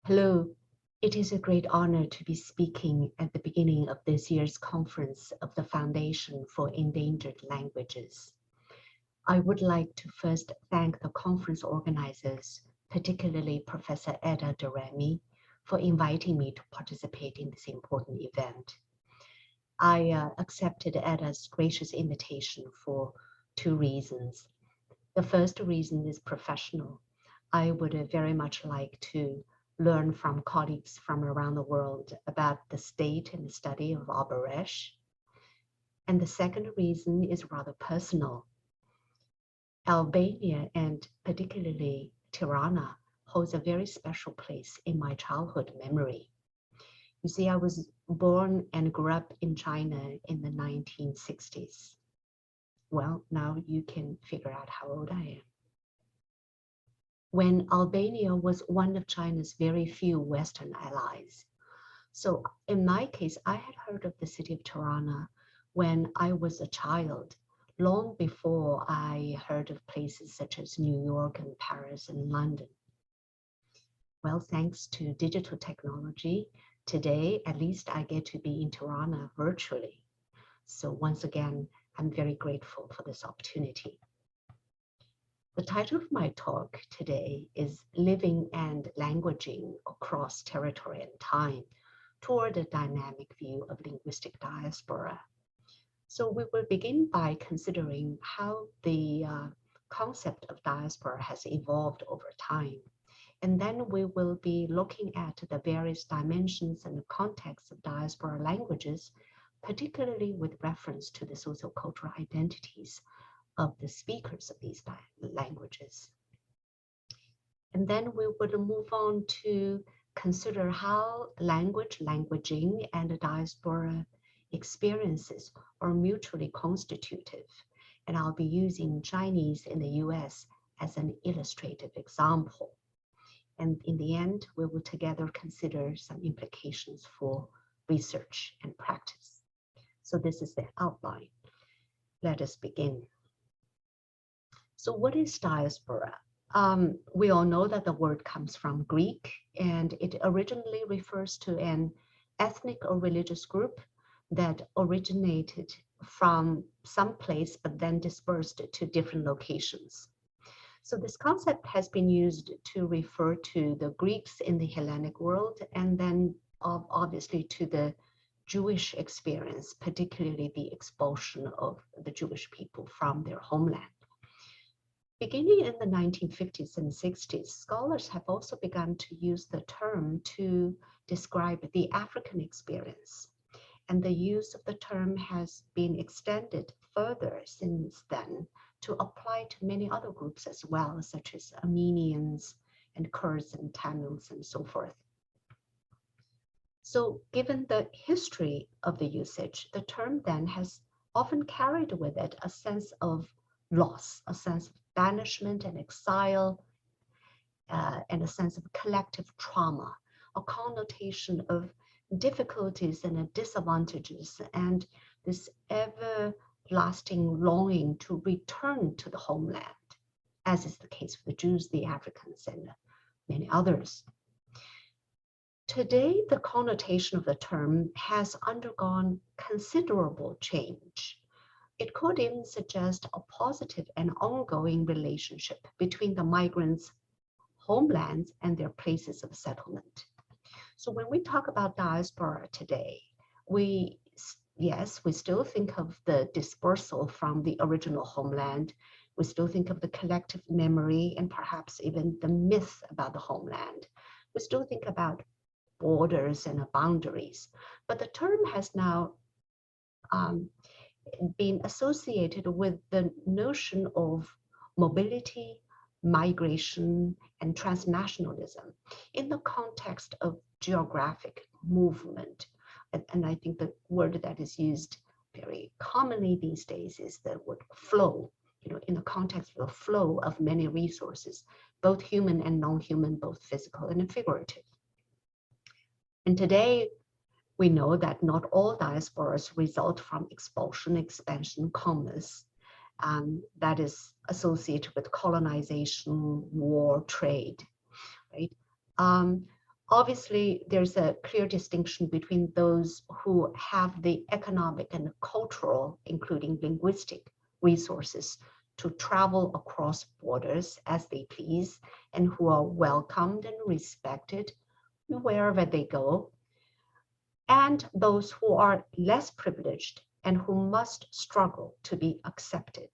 Hello, it is a great honor to be speaking at the beginning of this year's conference of the Foundation for Endangered Languages. I would like to first thank the conference organizers, particularly Professor Eda Doremi, for inviting me to participate in this important event. I accepted Eda's gracious invitation for two reasons. The first reason is professional. I would very much like to learn from colleagues from around the world about the state and the study of arborish. And the second reason is rather personal. Albania, and particularly Tirana, holds a very special place in my childhood memory. You see, I was born and grew up in China in the 1960s. Well, now you can figure out how old I am. When Albania was one of China's very few Western allies. So in my case, I had heard of the city of Tirana when I was a child, long before I heard of places such as New York and Paris and London. Well, thanks to digital technology, today, at least I get to be in Tirana virtually. So once again, I'm very grateful for this opportunity. The title of my talk today is Living and Languaging Across Territory and Time Toward a Dynamic View of Linguistic Diaspora. So we will begin by considering how the concept of diaspora has evolved over time. And then we will be looking at the various dimensions and the context of diaspora languages, particularly with reference to the sociocultural identities of the speakers of these languages. And then we will move on to consider how languaging, and the diaspora experiences are mutually constitutive. And I'll be using Chinese in the US as an illustrative example. And in the end, we will together consider some implications for research and practice. So this is the outline. Let us begin. So what is diaspora? We all know that the word comes from Greek, and it originally refers to an ethnic or religious group that originated from some place but then dispersed to different locations. So this concept has been used to refer to the Greeks in the Hellenic world, and then obviously to the Jewish experience, particularly the expulsion of the Jewish people from their homeland. Beginning in the 1950s and 60s, scholars have also begun to use the term to describe the African experience. And the use of the term has been extended further since then to apply to many other groups as well, such as Armenians and Kurds and Tamils and so forth. So given the history of the usage, the term then has often carried with it a sense of loss, a sense of banishment and exile, and a sense of collective trauma, a connotation of difficulties and disadvantages, and this everlasting longing to return to the homeland, as is the case for the Jews, the Africans, and many others. Today, the connotation of the term has undergone considerable change. It could even suggest a positive and ongoing relationship between the migrants' homelands and their places of settlement. So when we talk about diaspora today, we still think of the dispersal from the original homeland. We still think of the collective memory and perhaps even the myth about the homeland. We still think about borders and boundaries, but the term has now been associated with the notion of mobility, migration, and transnationalism in the context of geographic movement. And I think the word that is used very commonly these days is the word flow, in the context of the flow of many resources, both human and non-human, both physical and figurative. And today, we know that not all diasporas result from expulsion, expansion, commerce, that is associated with colonization, war, trade, right? Obviously, there's a clear distinction between those who have the economic and cultural, including linguistic resources to travel across borders as they please, and who are welcomed and respected wherever they go, and those who are less privileged and who must struggle to be accepted,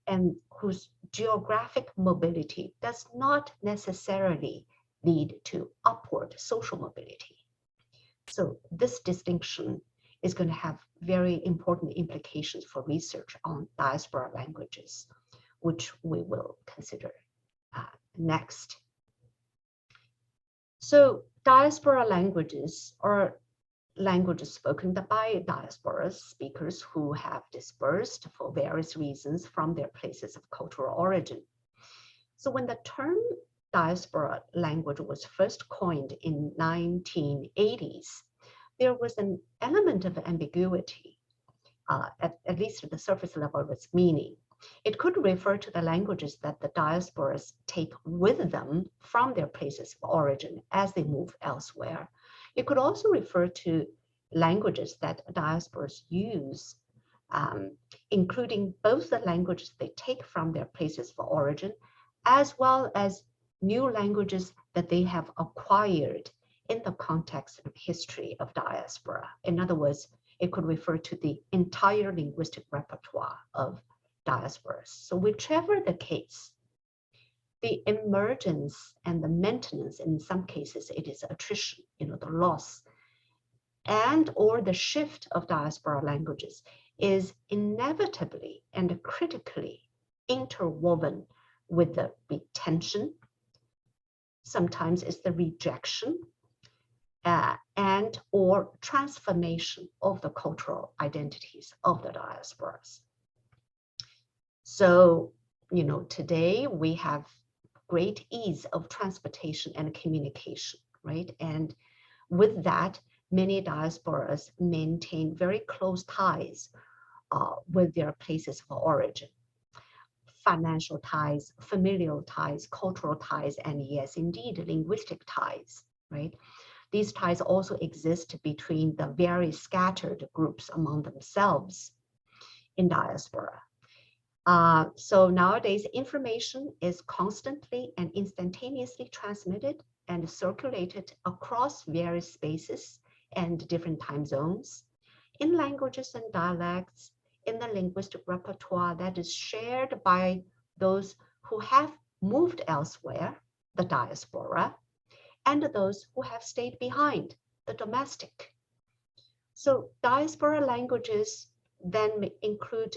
and whose geographic mobility does not necessarily lead to upward social mobility. So this distinction is going to have very important implications for research on diaspora languages, which we will consider next. So diaspora languages are languages spoken by diaspora speakers who have dispersed for various reasons from their places of cultural origin. So when the term diaspora language was first coined in 1980s, there was an element of ambiguity, at least at the surface level of its meaning. It could refer to the languages that the diasporas take with them from their places of origin as they move elsewhere. It could also refer to languages that diasporas use, including both the languages they take from their places of origin, as well as new languages that they have acquired in the context of history of diaspora. In other words, it could refer to the entire linguistic repertoire of diasporas. So whichever the case, the emergence and the maintenance, in some cases, it is attrition, the loss, and or the shift of diaspora languages is inevitably and critically interwoven with the retention, sometimes it's the rejection, and or transformation of the cultural identities of the diasporas. So, today we have great ease of transportation and communication, right? And with that, many diasporas maintain very close ties with their places of origin. Financial ties, familial ties, cultural ties, and yes, indeed, linguistic ties, right? These ties also exist between the very scattered groups among themselves in diaspora. So nowadays, information is constantly and instantaneously transmitted and circulated across various spaces and different time zones in languages and dialects in the linguistic repertoire that is shared by those who have moved elsewhere, the diaspora, and those who have stayed behind, the domestic. So diaspora languages then include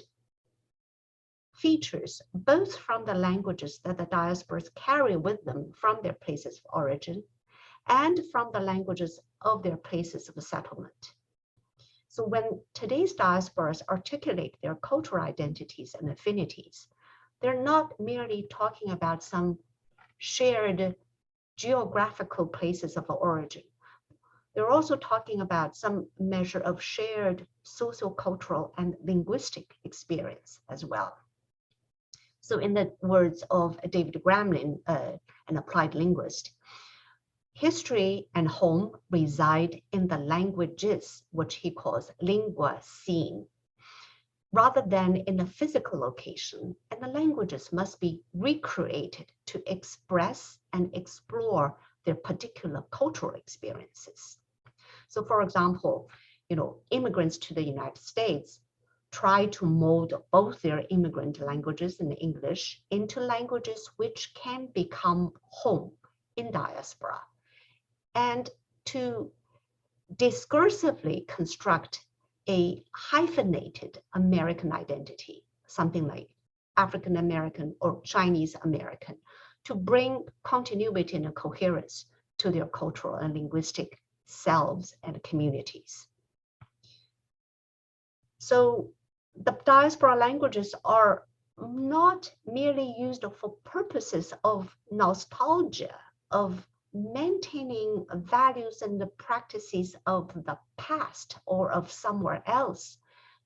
features both from the languages that the diasporas carry with them from their places of origin and from the languages of their places of settlement. So when today's diasporas articulate their cultural identities and affinities, they're not merely talking about some shared geographical places of origin. They're also talking about some measure of shared sociocultural and linguistic experience as well. So in the words of David Gramlin, an applied linguist, history and home reside in the languages, which he calls lingua scene, rather than in a physical location, and the languages must be recreated to express and explore their particular cultural experiences. So for example, immigrants to the United States try to mold both their immigrant languages and English into languages which can become home in diaspora, and to discursively construct a hyphenated American identity, something like African American or Chinese American, to bring continuity and coherence to their cultural and linguistic selves and communities. So the diaspora languages are not merely used for purposes of nostalgia, of maintaining values and the practices of the past or of somewhere else,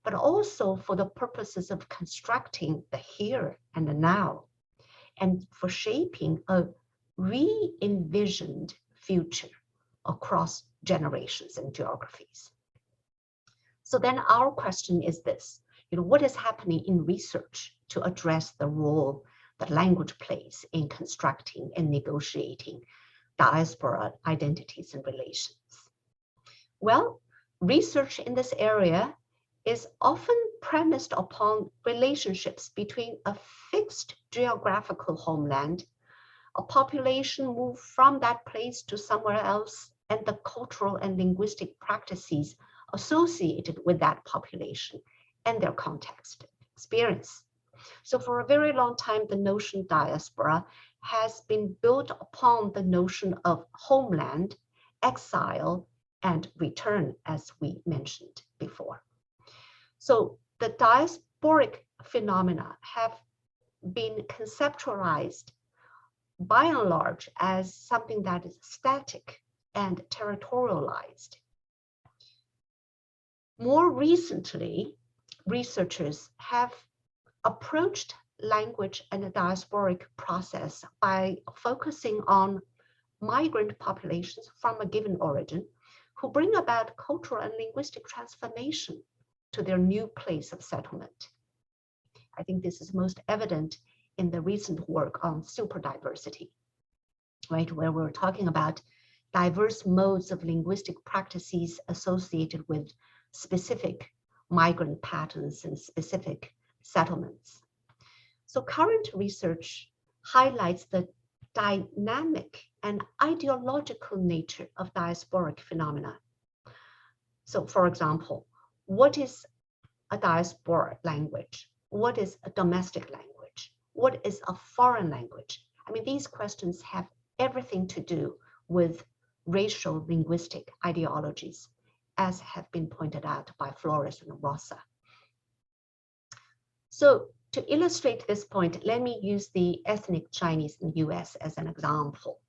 but also for the purposes of constructing the here and the now, and for shaping a re-envisioned future across generations and geographies. So then our question is this, what is happening in research to address the role that language plays in constructing and negotiating diaspora identities and relations? Well, research in this area is often premised upon relationships between a fixed geographical homeland, a population moved from that place to somewhere else, and the cultural and linguistic practices associated with that population and their context experience. So for a very long time, the notion diaspora has been built upon the notion of homeland, exile, and return, as we mentioned before. So the diasporic phenomena have been conceptualized by and large as something that is static and territorialized. More recently, researchers have approached language and the diasporic process by focusing on migrant populations from a given origin who bring about cultural and linguistic transformation to their new place of settlement. I think this is most evident in the recent work on superdiversity, right, where we're talking about diverse modes of linguistic practices associated with specific migrant patterns and specific settlements. So current research highlights the dynamic and ideological nature of diasporic phenomena. So for example, what is a diaspora language? What is a domestic language? What is a foreign language? I mean, these questions have everything to do with racial linguistic ideologies, as have been pointed out by Flores and Rosa. So to illustrate this point, let me use the ethnic Chinese in the US as an example.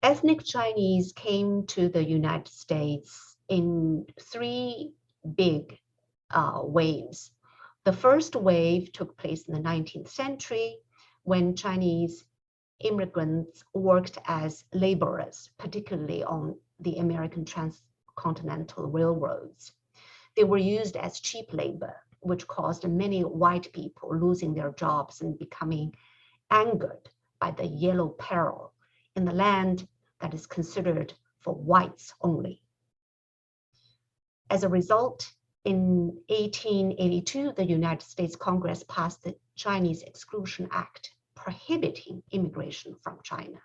Ethnic Chinese came to the United States in three big waves. The first wave took place in the 19th century when Chinese immigrants worked as laborers, particularly on the American transcontinental railroads. They were used as cheap labor, which caused many white people losing their jobs and becoming angered by the yellow peril in the land that is considered for whites only. As a result, in 1882, the United States Congress passed the Chinese Exclusion Act, prohibiting immigration from China.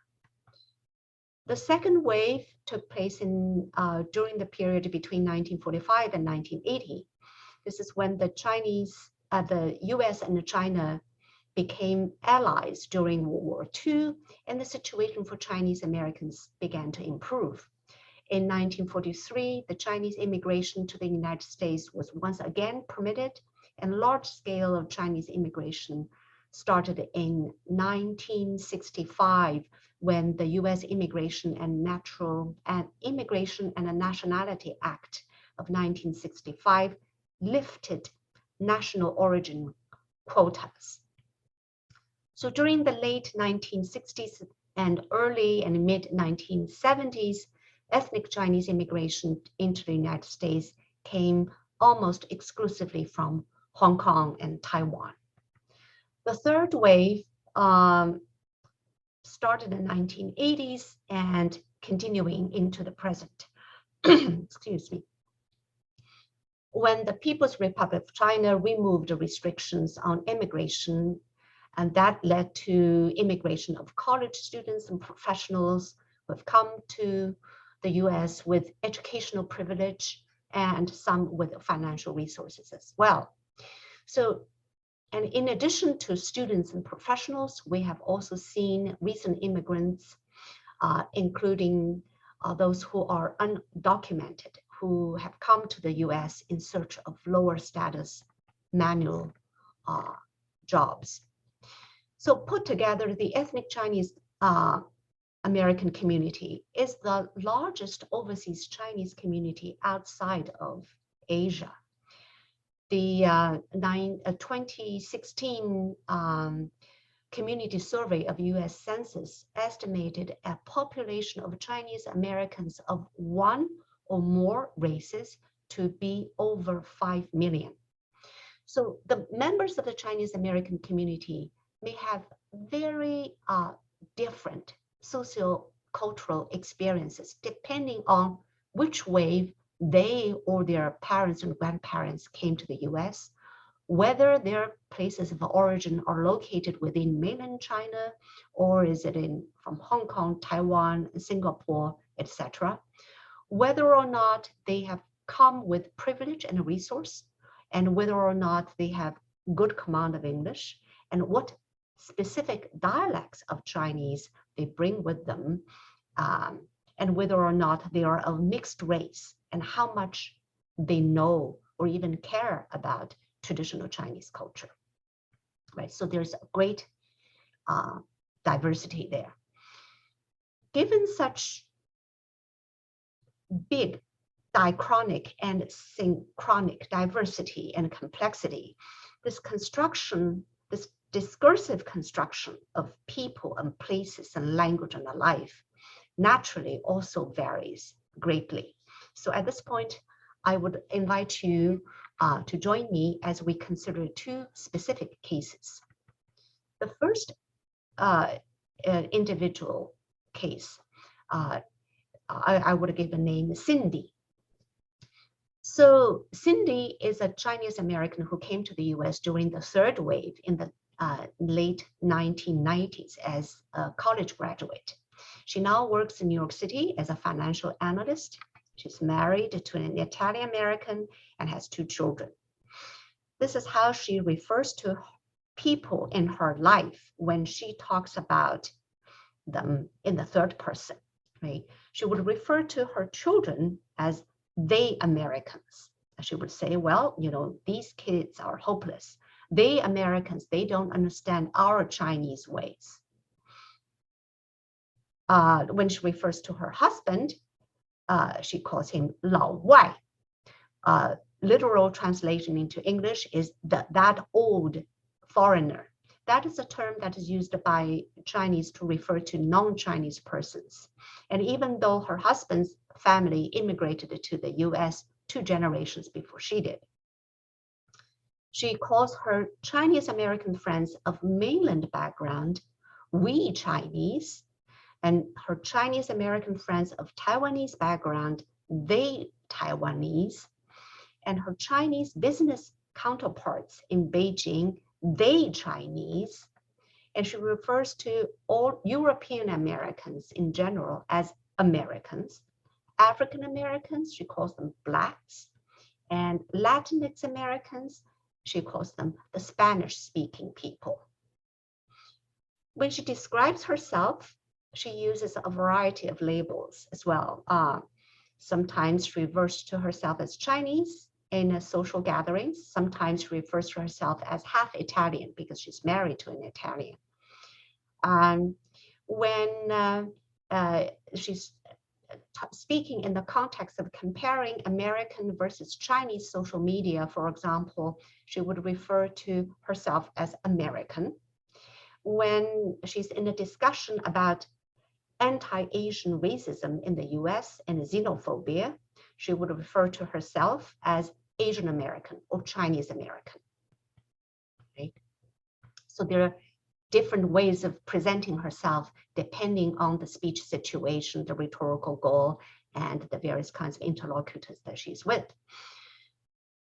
The second wave took place during the period between 1945 and 1980. This is when the US and China became allies during World War II, and the situation for Chinese Americans began to improve. In 1943, the Chinese immigration to the United States was once again permitted, and large scale of Chinese immigration started in 1965 when the US Immigration and Nationality Act of 1965 lifted national origin quotas. So during the late 1960s and early and mid 1970s, ethnic Chinese immigration into the United States came almost exclusively from Hong Kong and Taiwan. The third wave started in the 1980s and continuing into the present. Excuse me. When the People's Republic of China removed the restrictions on immigration, and that led to immigration of college students and professionals who have come to the US with educational privilege and some with financial resources as well. So, and in addition to students and professionals, we have also seen recent immigrants, including those who are undocumented, who have come to the US in search of lower status manual jobs. So put together, the ethnic Chinese American community is the largest overseas Chinese community outside of Asia. The 2016 community survey of US Census estimated a population of Chinese Americans of one or more races to be over 5 million. So the members of the Chinese American community may have very different socio-cultural experiences depending on which wave they or their parents and grandparents came to the US, whether their places of origin are located within mainland China, or is it from Hong Kong, Taiwan, Singapore, etc., whether or not they have come with privilege and resource, and whether or not they have good command of English, and what specific dialects of Chinese they bring with them, and whether or not they are of mixed race, and how much they know or even care about traditional Chinese culture, right? So there's a great diversity there. Given such big diachronic and synchronic diversity and complexity, this construction, this discursive construction of people and places and language and life naturally also varies greatly. So at this point, I would invite you to join me as we consider two specific cases. The first individual case, I would give a name, Cindy. So Cindy is a Chinese American who came to the US during the third wave in the late 1990s as a college graduate. She now works in New York City as a financial analyst. She's married to an Italian American and has 2 children. This is how she refers to people in her life when she talks about them in the third person, right? She would refer to her children as they Americans. She would say, well, you know, these kids are hopeless. They Americans, they don't understand our Chinese ways. When she refers to her husband, she calls him 老外. Literal translation into English is that old foreigner. That is a term that is used by Chinese to refer to non-Chinese persons. And even though her husband's family immigrated to the US 2 generations before she did, she calls her Chinese American friends of mainland background we Chinese, and her Chinese American friends of Taiwanese background they Taiwanese, and her Chinese business counterparts in Beijing they Chinese, and she refers to all European Americans in general as Americans. African Americans, she calls them blacks, and Latinx Americans, she calls them the Spanish-speaking people. When she describes herself, she uses a variety of labels as well. Sometimes she refers to herself as Chinese in social gatherings. Sometimes she refers to herself as half Italian because she's married to an Italian. When she's speaking in the context of comparing American versus Chinese social media, for example, she would refer to herself as American. When she's in a discussion about anti-Asian racism in the US and xenophobia, she would refer to herself as Asian American or Chinese American, right? So there are different ways of presenting herself depending on the speech situation, the rhetorical goal, and the various kinds of interlocutors that she's with.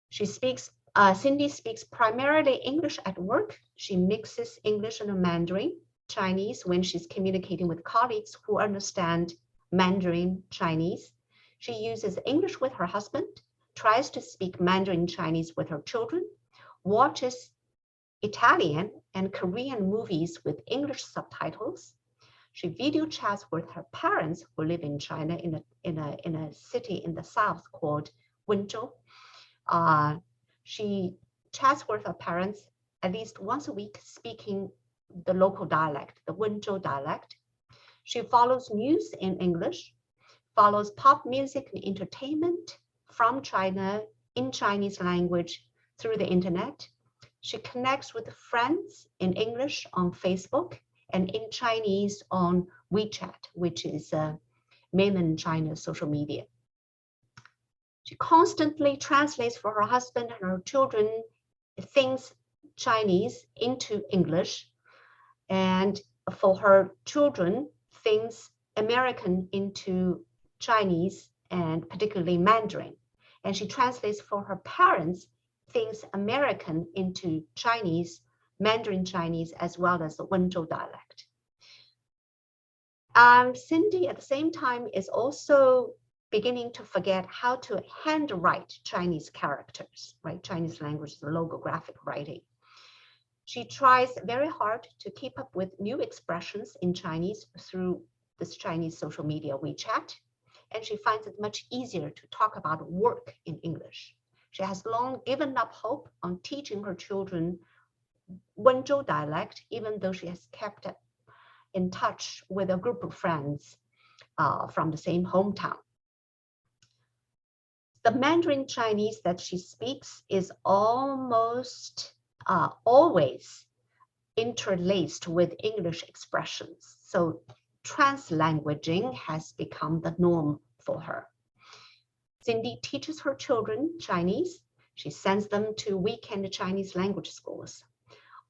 She speaks, Cindy speaks primarily English at work. She mixes English and Mandarin Chinese when she's communicating with colleagues who understand Mandarin Chinese. She uses English with her husband, tries to speak Mandarin Chinese with her children, watches Italian and Korean movies with English subtitles. She video chats with her parents who live in China in a city in the south called Wenzhou. She chats with her parents at least once a week, speaking the local dialect, the Wenzhou dialect. She follows news in English, follows pop music and entertainment from China in Chinese language through the internet, She connects with friends in English on Facebook and in Chinese on WeChat, which is mainland China social media. She constantly translates for her husband and her children things Chinese into English, and for her children, things American into Chinese and particularly Mandarin. And she translates for her parents things American into Chinese, Mandarin Chinese, as well as the Wenzhou dialect. Cindy, at the same time, is also beginning to forget how to handwrite Chinese characters, right? Chinese language is logographic writing. She tries very hard to keep up with new expressions in Chinese through this Chinese social media WeChat, and she finds it much easier to talk about work in English. She has long given up hope on teaching her children Wenzhou dialect, even though she has kept in touch with a group of friends from the same hometown. The Mandarin Chinese that she speaks is almost always interlaced with English expressions. So translanguaging has become the norm for her. Cindy teaches her children Chinese. She sends them to weekend Chinese language schools,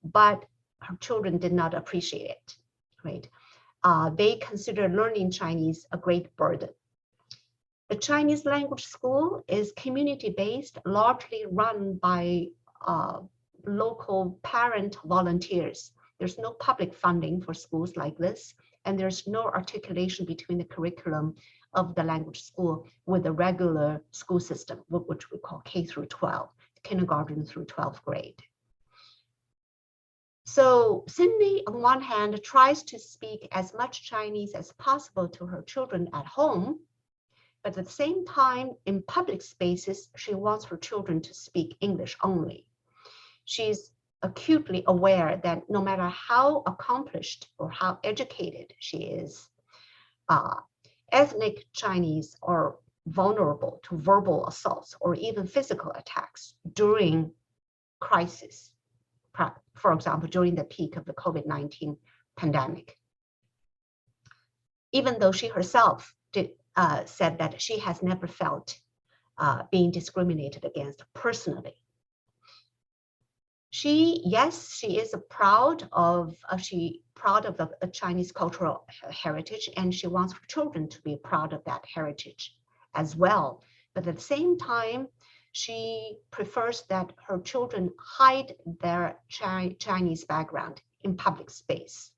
but her children did not appreciate it, right? They consider learning Chinese a great burden. The Chinese language school is community-based, largely run by local parent volunteers. There's no public funding for schools like this, and there's no articulation between the curriculum of the language school with the regular school system, which we call K through 12, kindergarten through 12th grade. So Cindy, on one hand, tries to speak as much Chinese as possible to her children at home, but at the same time, in public spaces, she wants her children to speak English only. She's acutely aware that no matter how accomplished or how educated she is, ethnic Chinese are vulnerable to verbal assaults or even physical attacks during crisis. For example, during the peak of the COVID-19 pandemic. Even though she herself said that she has never felt being discriminated against personally. She is proud of the Chinese cultural heritage, and she wants her children to be proud of that heritage as well. But at the same time, she prefers that her children hide their Chinese background in public space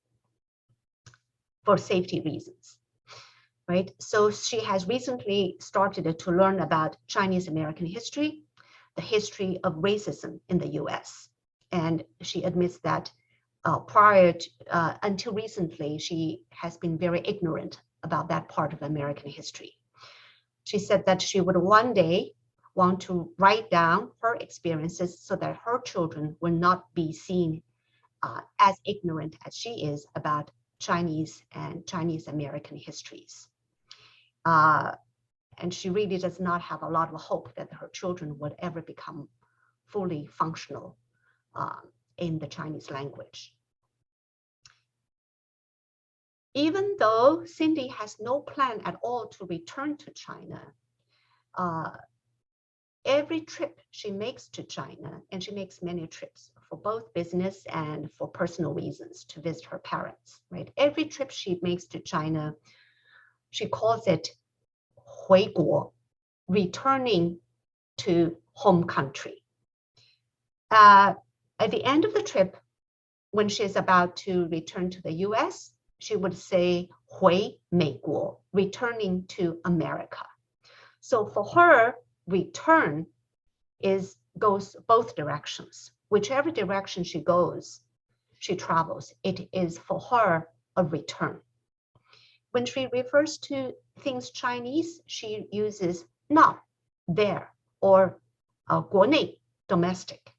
for safety reasons, right? So she has recently started to learn about Chinese American history, the history of racism in the US. And she admits that until recently, she has been very ignorant about that part of American history. She said that she would one day want to write down her experiences so that her children will not be seen as ignorant as she is about Chinese and Chinese American histories. And she really does not have a lot of hope that her children would ever become fully functional in the Chinese language. Even though Cindy has no plan at all to return to China, every trip she makes to China, and she makes many trips for both business and for personal reasons to visit her parents, right? Every trip she makes to China, she calls it 回国, returning to home country. At the end of the trip, when she's about to return to the US, she would say 回美国, returning to America. So for her, return goes both directions. Whichever direction she goes, she travels. It is for her a return. When she refers to things Chinese, she uses 那, there, or 国内, domestic.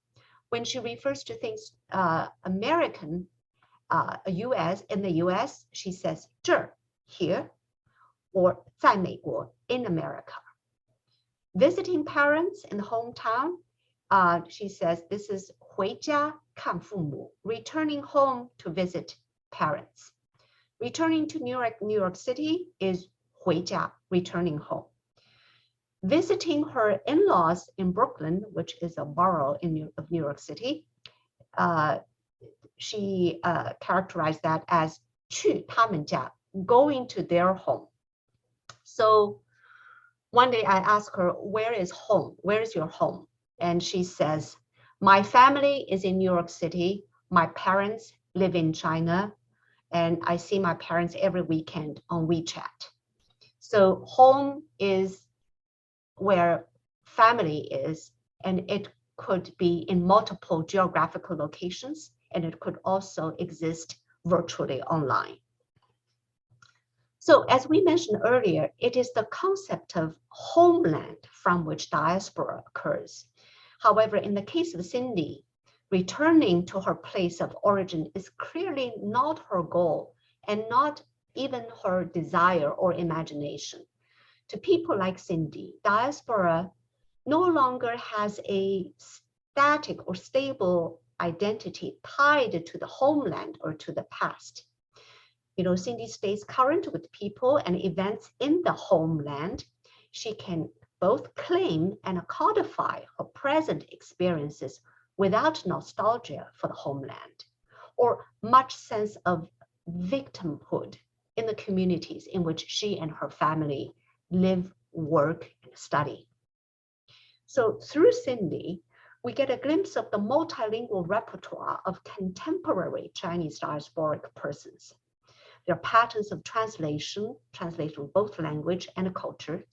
When she refers to things American, in the US, she says 这, here, or 在美国, in America. Visiting parents in the hometown, she says this is 回家看父母, returning home to visit parents. Returning to New York City is 回家, returning home. Visiting her in-laws in Brooklyn, which is a borough of New York City, she characterized that as 去他们家, going to their home. So one day I asked her, where is home? Where is your home? And she says, my family is in New York City. My parents live in China. And I see my parents every weekend on WeChat. So home is where family is, and it could be in multiple geographical locations, and it could also exist virtually online. So as we mentioned earlier, it is the concept of homeland from which diaspora occurs. However, in the case of Cindy, returning to her place of origin is clearly not her goal and not even her desire or imagination. To people like Cindy, diaspora no longer has a static or stable identity tied to the homeland or to the past. Cindy stays current with people and events in the homeland. She can both claim and codify her present experiences without nostalgia for the homeland or much sense of victimhood in the communities in which she and her family live, work, and study. So through Cindy, we get a glimpse of the multilingual repertoire of contemporary Chinese diasporic persons. Their patterns of translation both language and culture,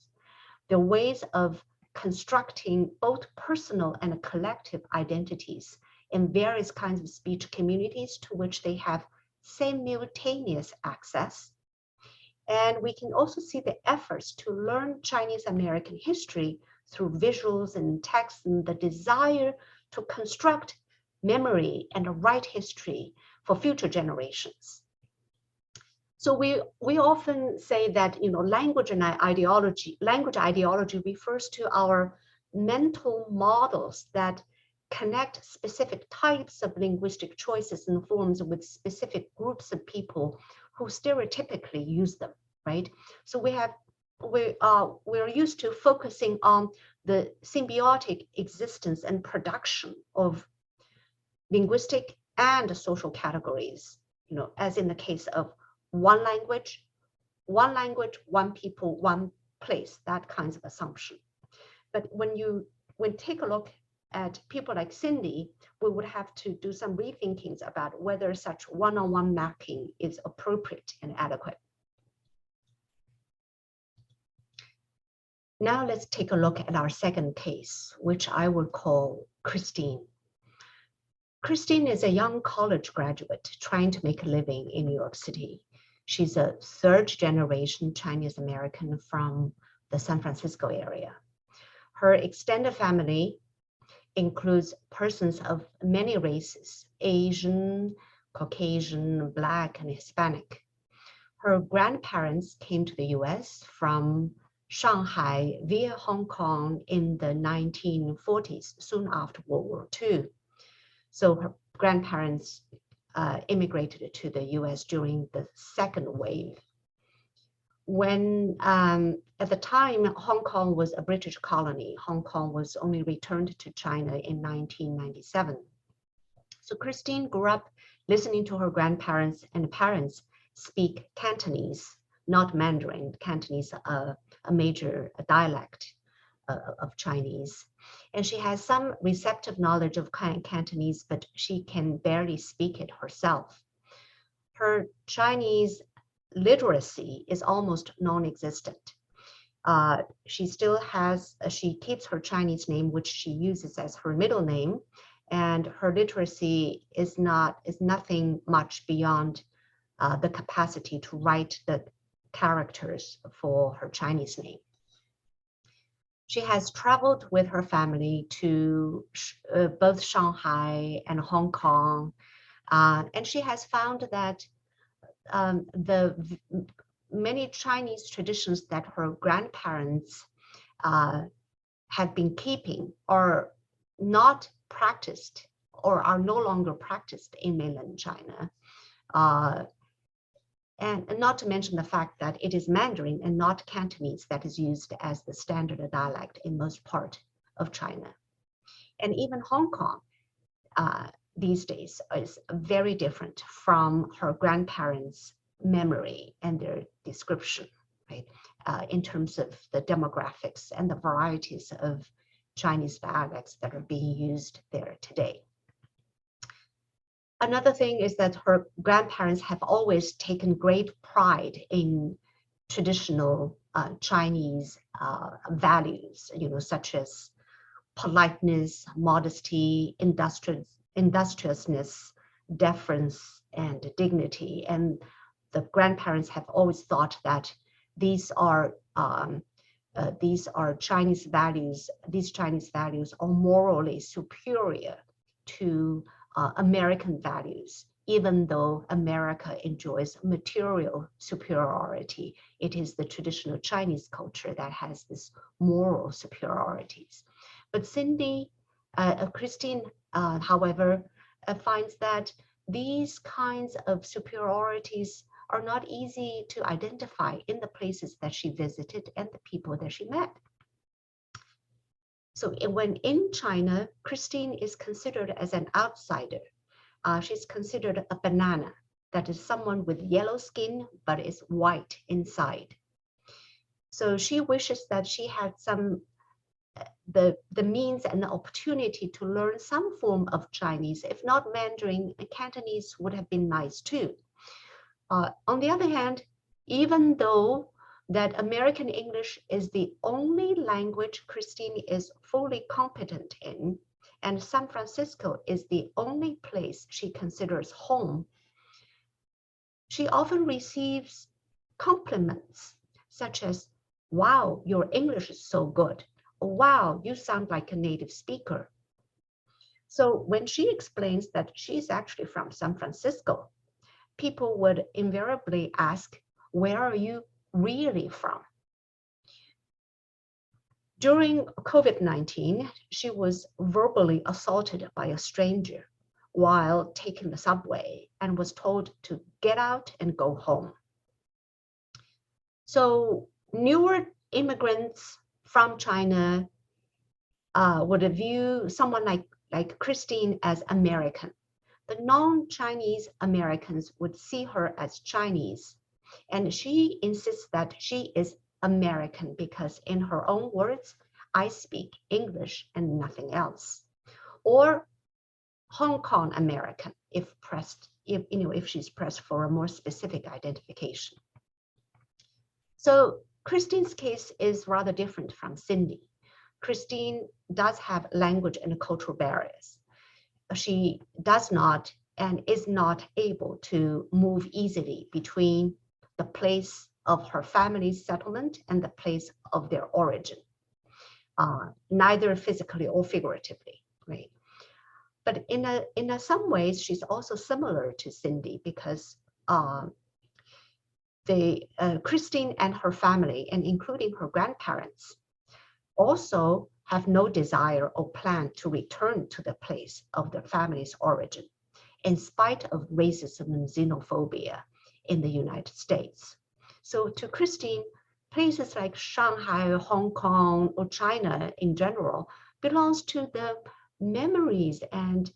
their ways of constructing both personal and collective identities in various kinds of speech communities to which they have simultaneous access. And we can also see the efforts to learn Chinese American history through visuals and text and the desire to construct memory and write history for future generations. So we often say that language ideology refers to our mental models that connect specific types of linguistic choices and forms with specific groups of people who stereotypically use them, right? So we're used to focusing on the symbiotic existence and production of linguistic and social categories, as in the case of one language, one people, one place, that kinds of assumption. But when take a look at people like Cindy, we would have to do some rethinkings about whether such one-on-one mapping is appropriate and adequate. Now let's take a look at our second case, which I would call Christine. Christine is a young college graduate trying to make a living in New York City. She's a third-generation Chinese American from the San Francisco area. Her extended family includes persons of many races, Asian, Caucasian, Black, and Hispanic. Her grandparents came to the US from Shanghai via Hong Kong in the 1940s, soon after World War II. So her grandparents immigrated to the US during the second wave. When at the time, Hong Kong was a British colony. Hong Kong was only returned to China in 1997. So Christine grew up listening to her grandparents and parents speak Cantonese, not Mandarin. Cantonese, a major dialect of Chinese. And she has some receptive knowledge of Cantonese, but she can barely speak it herself. Her Chinese literacy is almost non-existent. She keeps her Chinese name, which she uses as her middle name, and her literacy is nothing much beyond the capacity to write the characters for her Chinese name. She has traveled with her family to both Shanghai and Hong Kong, and she has found that the many Chinese traditions that her grandparents have been keeping are not practiced or are no longer practiced in mainland China. And not to mention the fact that it is Mandarin and not Cantonese that is used as the standard dialect in most part of China. And even Hong Kong these days is very different from her grandparents' memory and their description, right? In terms of the demographics and the varieties of Chinese dialects that are being used there today. Another thing is that her grandparents have always taken great pride in traditional Chinese values, such as politeness, modesty, industriousness, deference, and dignity. And the grandparents have always thought that these are Chinese values. These Chinese values are morally superior to American values. Even though America enjoys material superiority, it is the traditional Chinese culture that has this moral superiorities. But Christine, however, finds that these kinds of superiorities are not easy to identify in the places that she visited and the people that she met. So when in China, Christine is considered as an outsider. She's considered a banana, that is someone with yellow skin, but is white inside. So she wishes that she had the means and the opportunity to learn some form of Chinese. If not Mandarin, Cantonese would have been nice too. On the other hand, even though that American English is the only language Christine is fully competent in, and San Francisco is the only place she considers home, she often receives compliments such as, "Wow, your English is so good," or, "Wow, you sound like a native speaker." So when she explains that she's actually from San Francisco, people would invariably ask, "Where are you really from?" During COVID-19, she was verbally assaulted by a stranger while taking the subway and was told to get out and go home. So newer immigrants from China would view someone like Christine as American. The non-Chinese Americans would see her as Chinese, and she insists that she is American because, in her own words, "I speak English and nothing else." Or Hong Kong American, if she's pressed for a more specific identification. So Christine's case is rather different from Cindy. Christine does have language and cultural barriers. She does not and is not able to move easily between the place of her family's settlement and the place of their origin, neither physically or figuratively, right? But in some ways, she's also similar to Cindy because Christine and her family, and including her grandparents, also have no desire or plan to return to the place of their family's origin, in spite of racism and xenophobia in the United States. So to Christine, places like Shanghai, Hong Kong, or China in general belongs to the memories and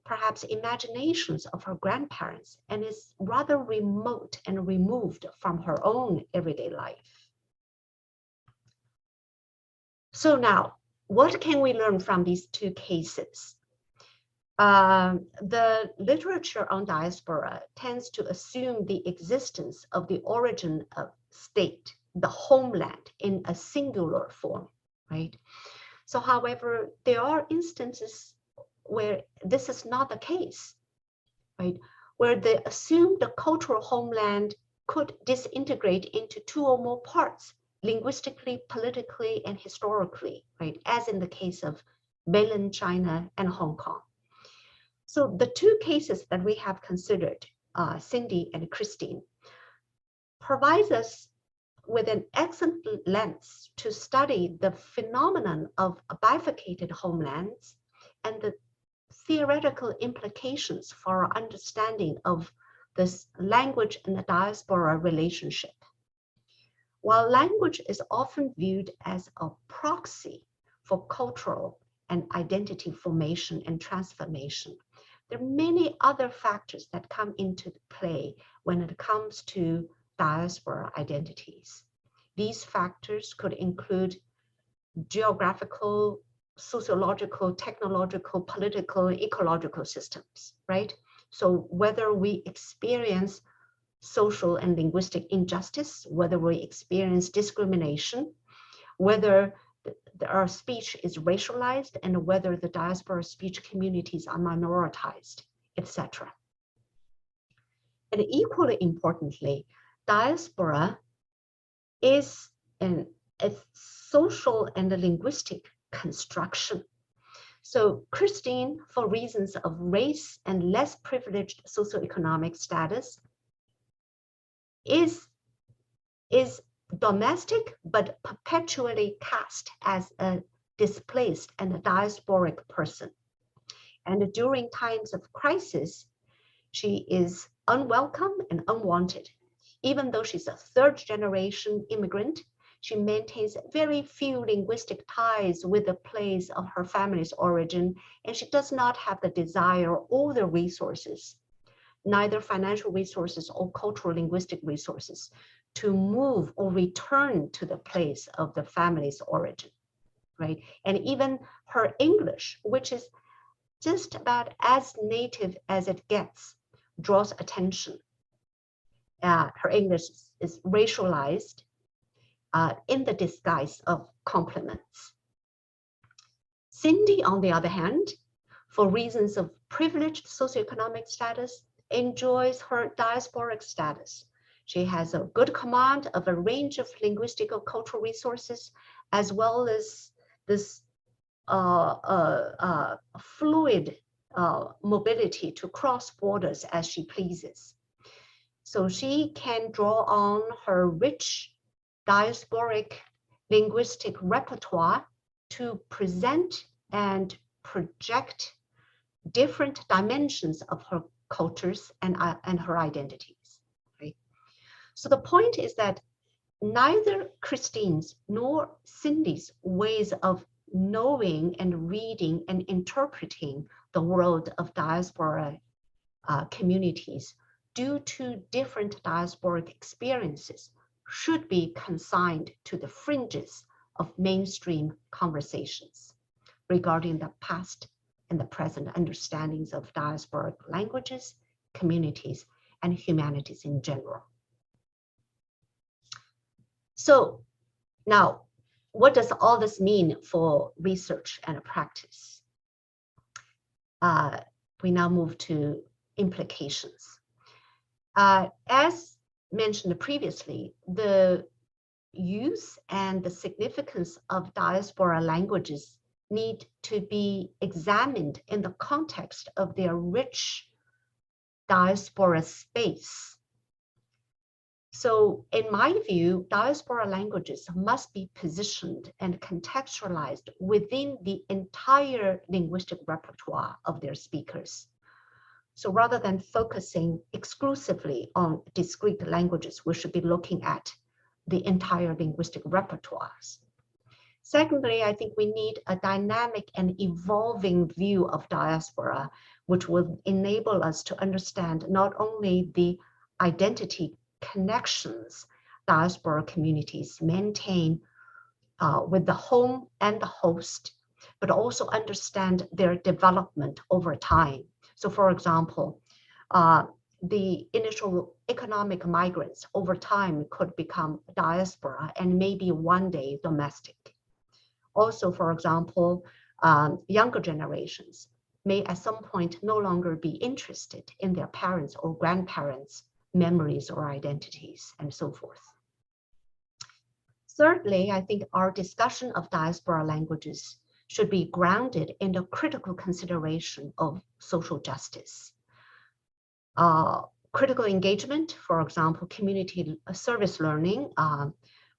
perhaps imaginations of her grandparents, and is rather remote and removed from her own everyday life. So now, what can we learn from these two cases? The literature on diaspora tends to assume the existence of the origin of state, the homeland, in a singular form, right? So, however, there are instances where this is not the case, right? Where the assumed cultural homeland could disintegrate into two or more parts, linguistically, politically, and historically, right? As in the case of mainland China and Hong Kong. So the two cases that we have considered, Cindy and Christine, provides us with an excellent lens to study the phenomenon of bifurcated homelands and the theoretical implications for our understanding of this language and the diaspora relationship. While language is often viewed as a proxy for cultural and identity formation and transformation, there are many other factors that come into play when it comes to diaspora identities. These factors could include geographical, sociological, technological, political, ecological systems, right? So whether we experience social and linguistic injustice, whether we experience discrimination, whether our speech is racialized, and whether the diaspora speech communities are minoritized, etc. And equally importantly, diaspora is a social and a linguistic construction. So Christine, for reasons of race and less privileged socioeconomic status, is domestic but perpetually cast as a displaced and a diasporic person. And during times of crisis, she is unwelcome and unwanted. Even though she's a third-generation immigrant, she maintains very few linguistic ties with the place of her family's origin, and she does not have the desire or the resources, neither financial resources or cultural linguistic resources, to move or return to the place of the family's origin, right? And even her English, which is just about as native as it gets, draws attention. Her English is racialized in the disguise of compliments. Cindy, on the other hand, for reasons of privileged socioeconomic status, enjoys her diasporic status. She has a good command of a range of linguistic or cultural resources, as well as this fluid mobility to cross borders as she pleases. So she can draw on her rich diasporic linguistic repertoire to present and project different dimensions of her cultures and her identities. Right? So the point is that neither Christine's nor Cindy's ways of knowing and reading and interpreting the world of diaspora communities due to different diasporic experiences should be consigned to the fringes of mainstream conversations regarding the past and the present understandings of diasporic languages, communities, and humanities in general. So now, what does all this mean for research and practice? We now move to implications. As mentioned previously, the use and the significance of diaspora languages need to be examined in the context of their rich diaspora space. So in my view, diaspora languages must be positioned and contextualized within the entire linguistic repertoire of their speakers. So rather than focusing exclusively on discrete languages, we should be looking at the entire linguistic repertoires. Secondly, I think we need a dynamic and evolving view of diaspora, which will enable us to understand not only the identity connections diaspora communities maintain with the home and the host, but also understand their development over time. So for example, the initial economic migrants over time could become diaspora and maybe one day domestic. Also, for example, younger generations may at some point no longer be interested in their parents' or grandparents' memories or identities, and so forth. Thirdly, I think our discussion of diaspora languages should be grounded in the critical consideration of social justice. Critical engagement, for example, community service learning,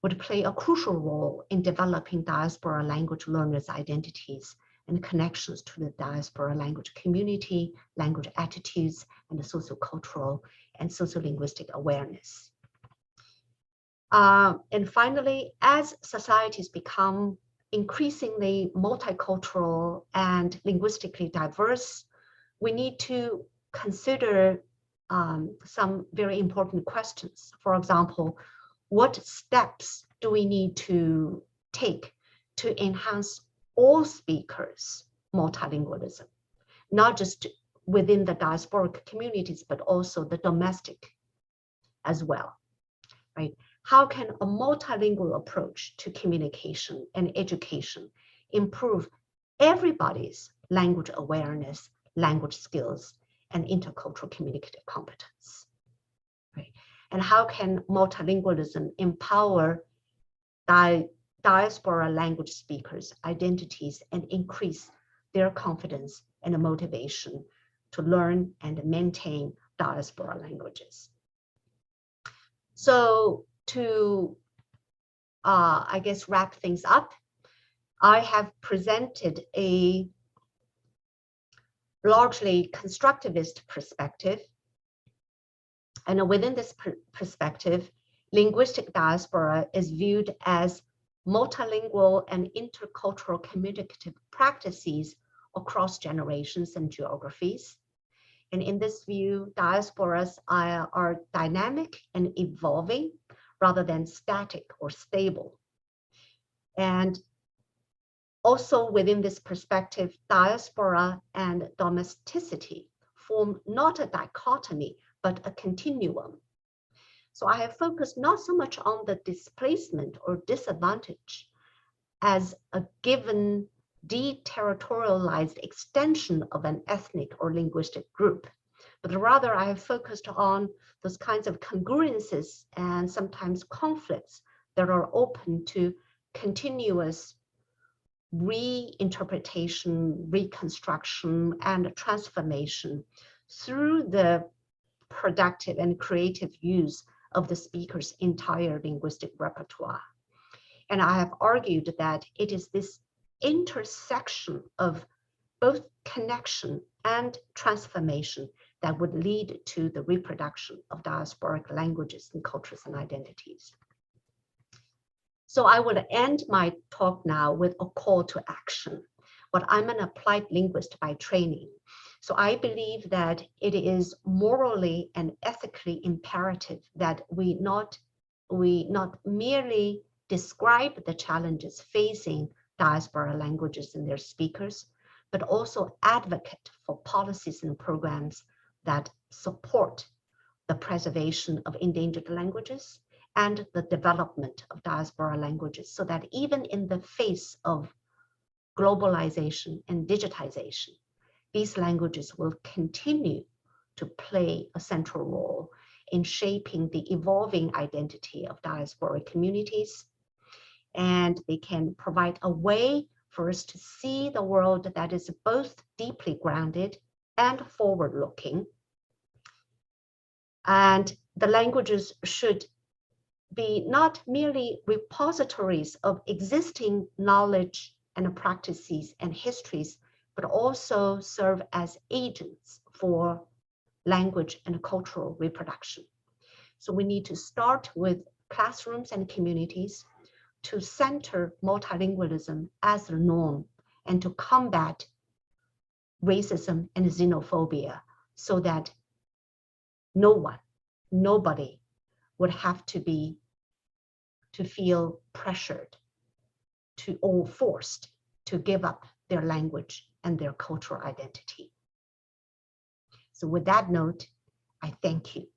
would play a crucial role in developing diaspora language learners' identities and connections to the diaspora language community, language attitudes, and the sociocultural and sociolinguistic awareness. And finally, as societies become increasingly multicultural and linguistically diverse, we need to consider some very important questions. For example, what steps do we need to take to enhance all speakers' multilingualism, not just within the diasporic communities, but also the domestic as well, right? How can a multilingual approach to communication and education improve everybody's language awareness, language skills, and intercultural communicative competence, right? And how can multilingualism empower diaspora language speakers' identities and increase their confidence and motivation to learn and maintain diaspora languages? So to, I guess, wrap things up, I have presented a largely constructivist perspective. And within this perspective, linguistic diaspora is viewed as multilingual and intercultural communicative practices across generations and geographies. And in this view, diasporas are dynamic and evolving rather than static or stable. And also within this perspective, diaspora and domesticity form not a dichotomy, but a continuum. So I have focused not so much on the displacement or disadvantage as a given deterritorialized extension of an ethnic or linguistic group, but rather I have focused on those kinds of congruences and sometimes conflicts that are open to continuous reinterpretation, reconstruction, and transformation through the productive and creative use of the speaker's entire linguistic repertoire. And I have argued that it is this intersection of both connection and transformation that would lead to the reproduction of diasporic languages and cultures and identities. So I will end my talk now with a call to action. But I'm an applied linguist by training. So I believe that it is morally and ethically imperative that we not merely describe the challenges facing diaspora languages and their speakers, but also advocate for policies and programs that support the preservation of endangered languages and the development of diaspora languages, so that even in the face of globalization and digitization, these languages will continue to play a central role in shaping the evolving identity of diaspora communities. And they can provide a way for us to see the world that is both deeply grounded and forward-looking. And the languages should be not merely repositories of existing knowledge and practices and histories, but also serve as agents for language and cultural reproduction. So we need to start with classrooms and communities to center multilingualism as the norm and to combat racism and xenophobia so that nobody would have to feel pressured or forced to give up their language and their cultural identity. So with that note, I thank you.